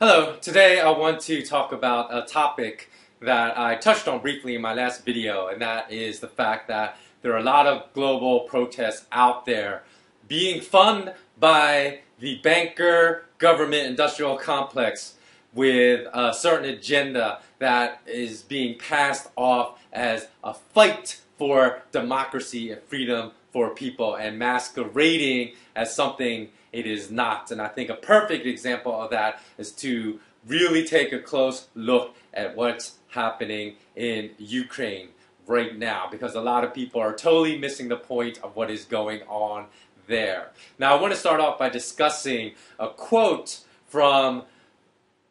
Hello, today I want to talk about a topic that I touched on briefly in my last video, and that is the fact that there are a lot of global protests out there being funded by the banker government industrial complex with a certain agenda that is being passed off as a fight for democracy and freedom for people and masquerading as something it is not. And I think a perfect example of that is to really take a close look at what's happening in Ukraine right now, because a lot of people are totally missing the point of what is going on there. Now I want to start off by discussing a quote from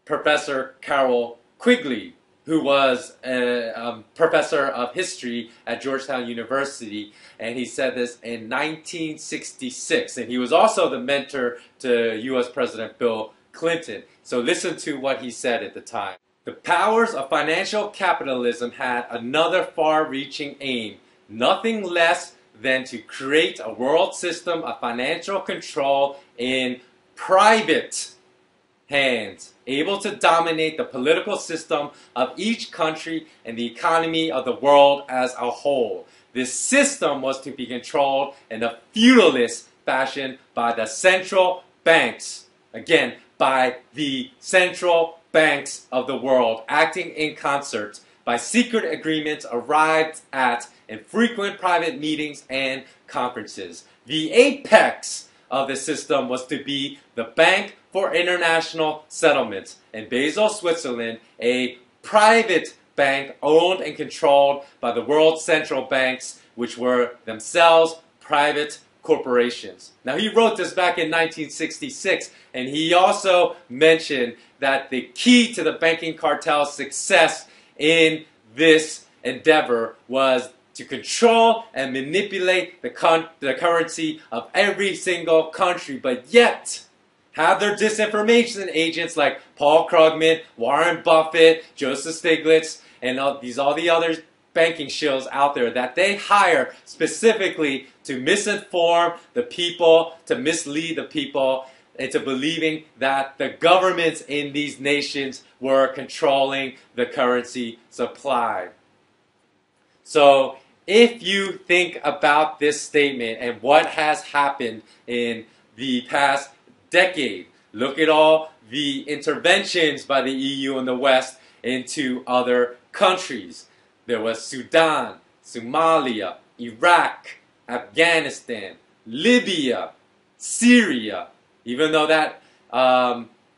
Professor Carroll Quigley, who was a professor of history at Georgetown University, and he said this in 1966, and he was also the mentor to U.S. President Bill Clinton. So listen to what he said at the time. The powers of financial capitalism had another far-reaching aim, nothing less than to create a world system of financial control in private hands, able to dominate the political system of each country and the economy of the world as a whole. This system was to be controlled in a feudalist fashion by the central banks. Again, by the central banks of the world, acting in concert by secret agreements arrived at in frequent private meetings and conferences. The apex of the system was to be the Bank for International Settlements in Basel, Switzerland, a private bank owned and controlled by the world's central banks, which were themselves private corporations. Now, he wrote this back in 1966, and he also mentioned that the key to the banking cartel's success in this endeavor was to control and manipulate the currency of every single country, but yet have their disinformation agents like Paul Krugman, Warren Buffett, Joseph Stiglitz, and all the other banking shills out there that they hire specifically to misinform the people, to mislead the people into believing that the governments in these nations were controlling the currency supply. So if you think about this statement and what has happened in the past decade, look at all the interventions by the EU and the West into other countries. There was Sudan, Somalia, Iraq, Afghanistan, Libya, Syria. Even though that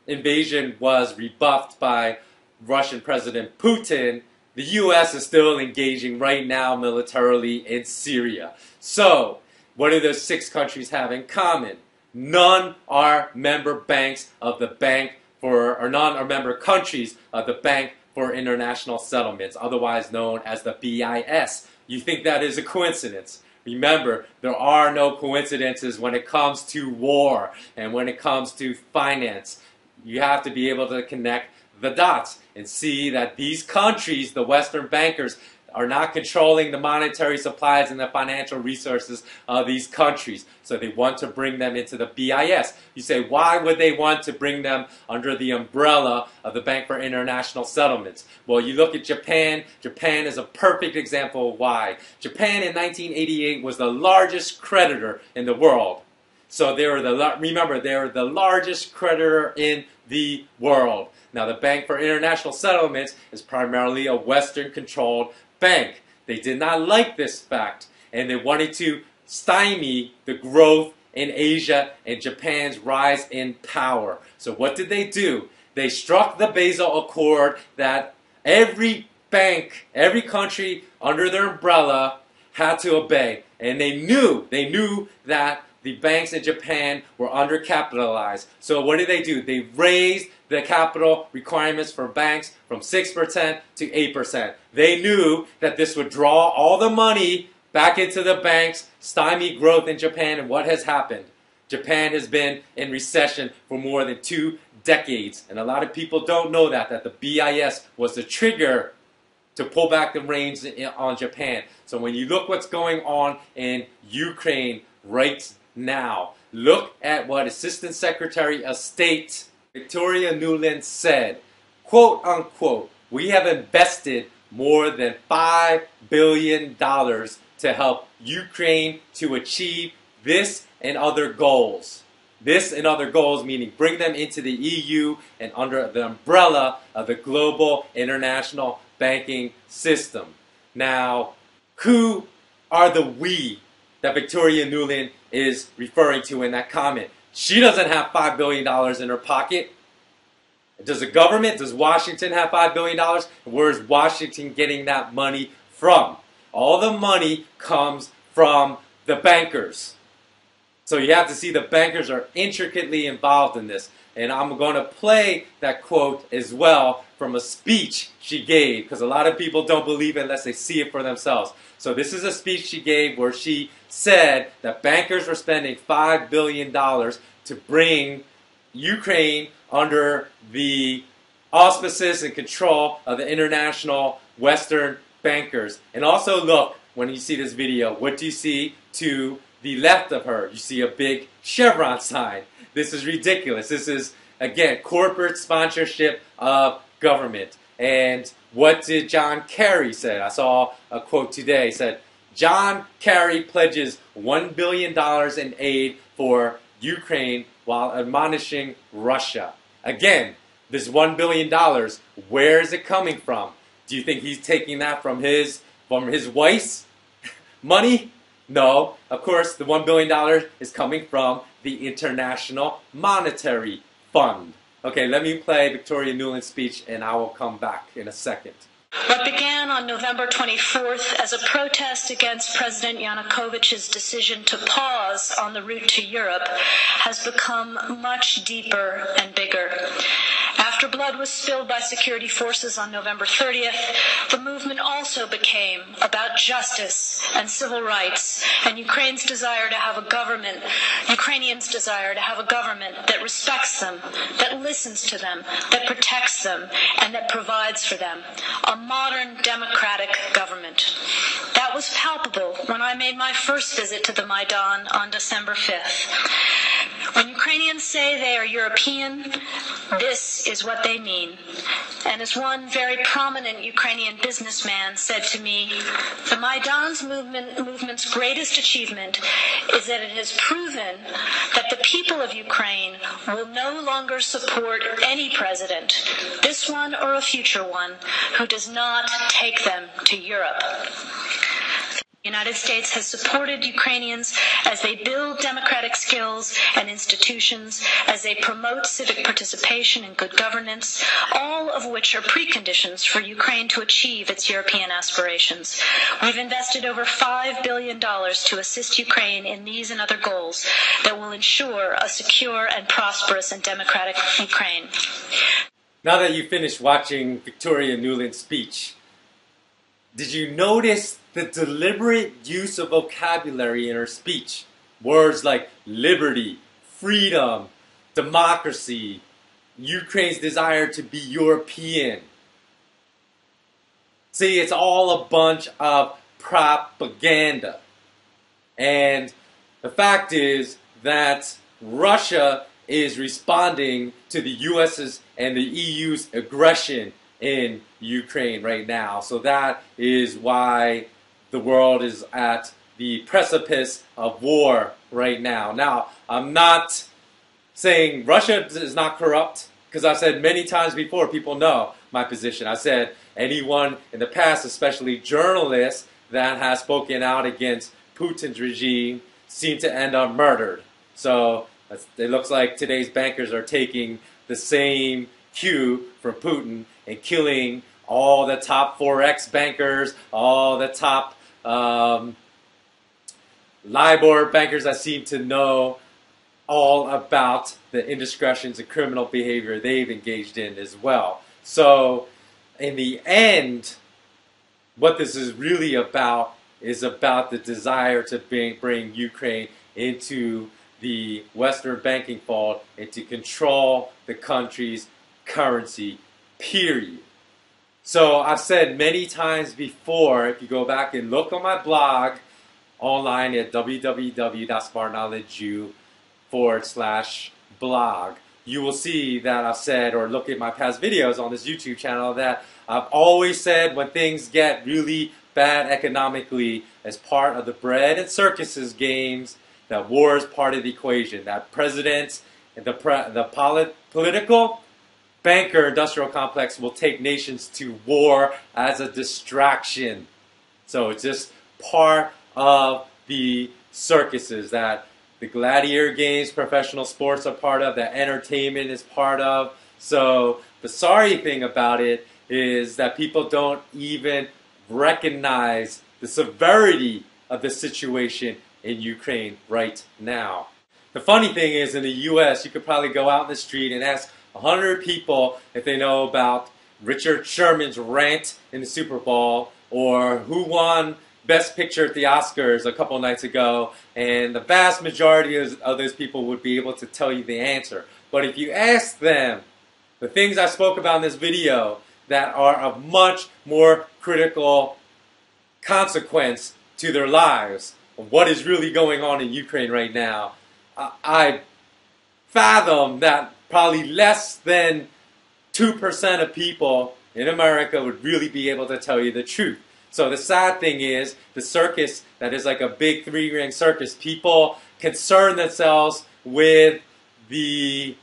invasion was rebuffed by Russian President Putin, the U.S. is still engaging right now militarily in Syria. So, what do those 6 countries have in common? None are member banks of the Bank for, or none are member countries of the Bank for International Settlements, otherwise known as the BIS. You think that is a coincidence? Remember, there are no coincidences when it comes to war and when it comes to finance. You have to be able to connect the dots and see that these countries, the Western bankers, are not controlling the monetary supplies and the financial resources of these countries. So they want to bring them into the BIS. You say, why would they want to bring them under the umbrella of the Bank for International Settlements? Well, you look at Japan. Japan is a perfect example of why. Japan in 1988 was the largest creditor in the world. So remember, they were the largest creditor in the world. Now, the Bank for International Settlements is primarily a Western-controlled bank. They did not like this fact, and they wanted to stymie the growth in Asia and Japan's rise in power. So what did they do? They struck the Basel Accord that every bank, every country under their umbrella had to obey. And they knew that the banks in Japan were undercapitalized. So what did they do? They raised the capital requirements for banks from 6% to 8%. They knew that this would draw all the money back into the banks, stymie growth in Japan, and what has happened? Japan has been in recession for more than 2 decades, and a lot of people don't know that the BIS was the trigger to pull back the reins on Japan. So when you look what's going on in Ukraine right now, look at what Assistant Secretary of State Victoria Nuland said, quote unquote, "We have invested more than $5 billion to help Ukraine to achieve this and other goals." This and other goals meaning bring them into the EU and under the umbrella of the global international banking system. Now, who are the we that Victoria Nuland is referring to in that comment? She doesn't have $5 billion in her pocket. Does the government, does Washington have $5 billion? Where's Washington getting that money from? All the money comes from the bankers. So you have to see the bankers are intricately involved in this. And I'm going to play that quote as well from a speech she gave, because a lot of people don't believe it unless they see it for themselves. So this is a speech she gave where she said that bankers were spending $5 billion to bring Ukraine under the auspices and control of the international Western bankers. And also look, when you see this video, what do you see to the left of her? You see a big Chevron sign. This is ridiculous. This is, again, corporate sponsorship of government. And what did John Kerry say? I saw a quote today. It said, John Kerry pledges $1 billion in aid for Ukraine while admonishing Russia. Again, this $1 billion, where is it coming from? Do you think he's taking that from his wife's money? No, of course, the $1 billion is coming from the International Monetary Fund. Okay, let me play Victoria Nuland's speech and I will come back in a second. What began on November 24th as a protest against President Yanukovych's decision to pause on the route to Europe has become much deeper and bigger. After blood was spilled by security forces on November 30th, the movement also became about justice and civil rights and Ukrainians' desire to have a government that respects them, that listens to them, that protects them, and that provides for them. A modern democratic government. That was palpable when I made my first visit to the Maidan on December 5th. When Ukrainians say they are European, this is what they mean. And as one very prominent Ukrainian businessman said to me, the Maidan's movement's greatest achievement is that it has proven that the people of Ukraine will no longer support any president, this one or a future one, who does not take them to Europe. The United States has supported Ukrainians as they build democratic skills and institutions, as they promote civic participation and good governance, all of which are preconditions for Ukraine to achieve its European aspirations. We've invested over $5 billion to assist Ukraine in these and other goals that will ensure a secure and prosperous and democratic Ukraine. Now that you finished watching Victoria Nuland's speech, did you notice the deliberate use of vocabulary in her speech? Words like liberty, freedom, democracy, Ukraine's desire to be European. See, it's all a bunch of propaganda. And the fact is that Russia is responding to the US's and the EU's aggression in Ukraine right now. So that is why the world is at the precipice of war right now. Now, I'm not saying Russia is not corrupt, because I've said many times before, people know my position. I said anyone in the past, especially journalists that has spoken out against Putin's regime, seem to end up murdered. So it looks like today's bankers are taking the same cue from Putin and killing all the top Forex bankers, all the top LIBOR bankers that seem to know all about the indiscretions and criminal behavior they've engaged in as well. So in the end, what this is really about is about the desire to bring Ukraine into the Western banking fold and to control the country's currency, period. So I've said many times before, if you go back and look on my blog online at www.smartknowledgeu.com/blog, you will see that I've said, or look at my past videos on this YouTube channel, that I've always said when things get really bad economically, as part of the bread and circuses games, that war is part of the equation. That presidents and the political banker industrial complex will take nations to war as a distraction. So it's just part of the circuses that the gladiator games, professional sports are part of, that entertainment is part of. So the sorry thing about it is that people don't even recognize the severity of the situation in Ukraine right now. The funny thing is, in the US, you could probably go out in the street and ask 100 people if they know about Richard Sherman's rant in the Super Bowl, or who won Best Picture at the Oscars a couple nights ago, and the vast majority of those people would be able to tell you the answer. But if you ask them the things I spoke about in this video that are of much more critical consequence to their lives, of what is really going on in Ukraine right now, I fathom that probably less than 2% of people in America would really be able to tell you the truth. So the sad thing is, the circus that is like a big three-ring circus, people concern themselves with the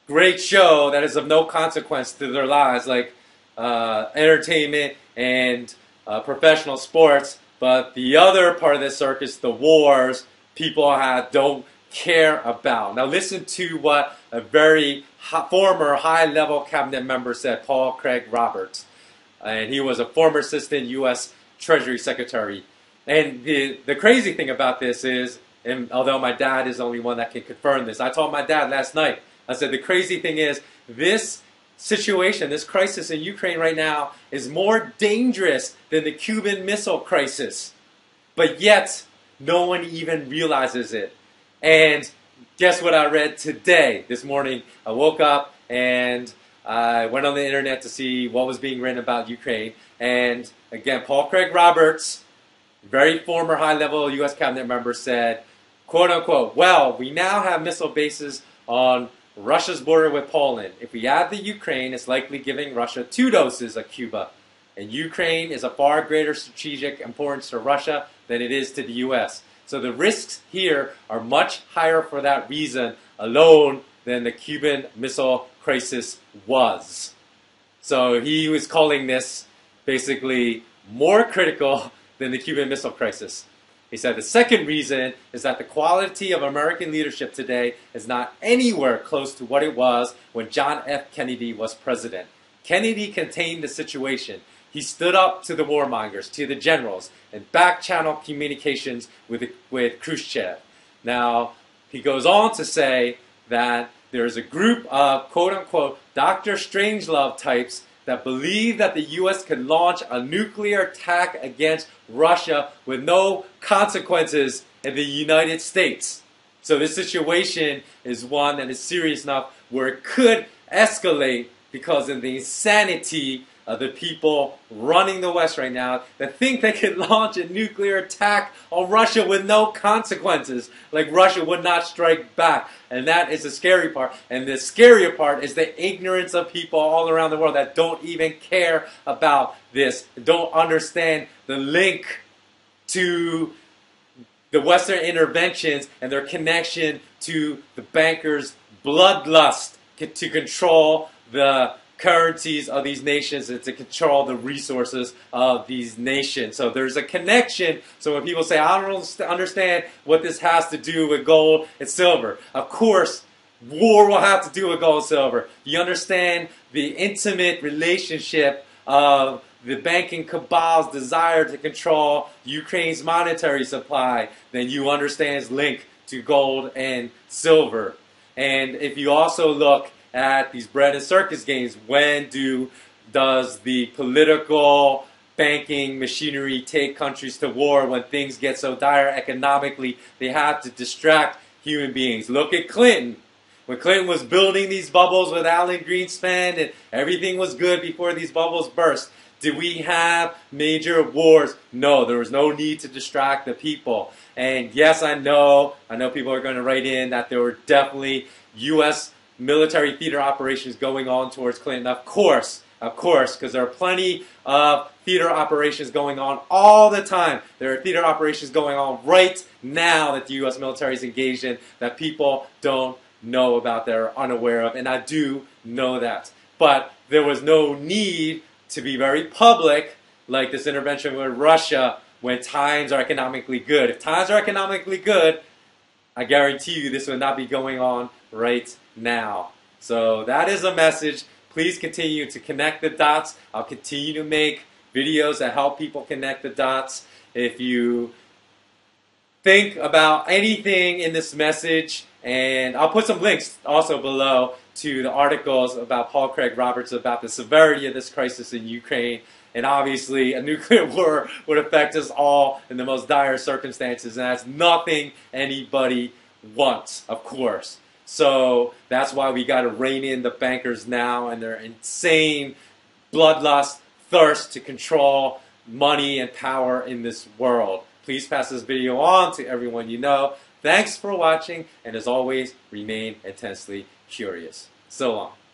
great show that is of no consequence to their lives, like entertainment and professional sports. But the other part of the circus, the wars, people don't care about. Now listen to what a very former high-level cabinet member said, Paul Craig Roberts. And he was a former assistant U.S. Treasury Secretary. And the crazy thing about this is, and although my dad is the only one that can confirm this, I told my dad last night, I said, the crazy thing is, this situation, this crisis in Ukraine right now is more dangerous than the Cuban Missile Crisis. But yet, no one even realizes it. And guess what I read today, this morning? I woke up and I went on the internet to see what was being written about Ukraine. And again, Paul Craig Roberts, very former high-level U.S. cabinet member, said, quote unquote, well, we now have missile bases on Russia's border with Poland. If we add the Ukraine, it's likely giving Russia 2 doses of Cuba. And Ukraine is of far greater strategic importance to Russia than it is to the U.S. So the risks here are much higher for that reason alone than the Cuban Missile Crisis was. So he was calling this basically more critical than the Cuban Missile Crisis. He said the second reason is that the quality of American leadership today is not anywhere close to what it was when John F. Kennedy was president. Kennedy contained the situation. He stood up to the warmongers, to the generals, and back-channel communications with Khrushchev. Now, he goes on to say that there is a group of, quote-unquote, Dr. Strangelove types that believe that the U.S. could launch a nuclear attack against Russia with no consequences in the United States. So this situation is one that is serious enough where it could escalate because of the insanity of the people running the West right now that think they can launch a nuclear attack on Russia with no consequences, like Russia would not strike back. And that is the scary part. And the scarier part is the ignorance of people all around the world that don't even care about this, don't understand the link to the Western interventions and their connection to the bankers' bloodlust to control the currencies of these nations and to control the resources of these nations. So there's a connection. So when people say, I don't understand what this has to do with gold and silver, of course, war will have to do with gold and silver. You understand the intimate relationship of the banking cabal's desire to control Ukraine's monetary supply, then you understand its link to gold and silver. And if you also look at these bread and circus games, when does the political banking machinery take countries to war? When things get so dire economically, they have to distract human beings. Look at Clinton. When Clinton was building these bubbles with Alan Greenspan and everything was good before these bubbles burst, did we have major wars? No, there was no need to distract the people. And yes, I know people are going to write in that there were definitely U.S. military theater operations going on towards Clinton? Of course, because there are plenty of theater operations going on all the time. There are theater operations going on right now that the U.S. military is engaged in that people don't know about, that are unaware of, and I do know that. But there was no need to be very public like this intervention with Russia when times are economically good. If times are economically good, I guarantee you this would not be going on right now. So that is a message. Please continue to connect the dots. I'll continue to make videos that help people connect the dots. If you think about anything in this message, and I'll put some links also below to the articles about Paul Craig Roberts about the severity of this crisis in Ukraine. And obviously, a nuclear war would affect us all in the most dire circumstances, and that's nothing anybody wants, of course. So that's why we got to rein in the bankers now and their insane bloodlust, thirst to control money and power in this world. Please pass this video on to everyone you know. Thanks for watching, and as always, remain intensely curious. So long.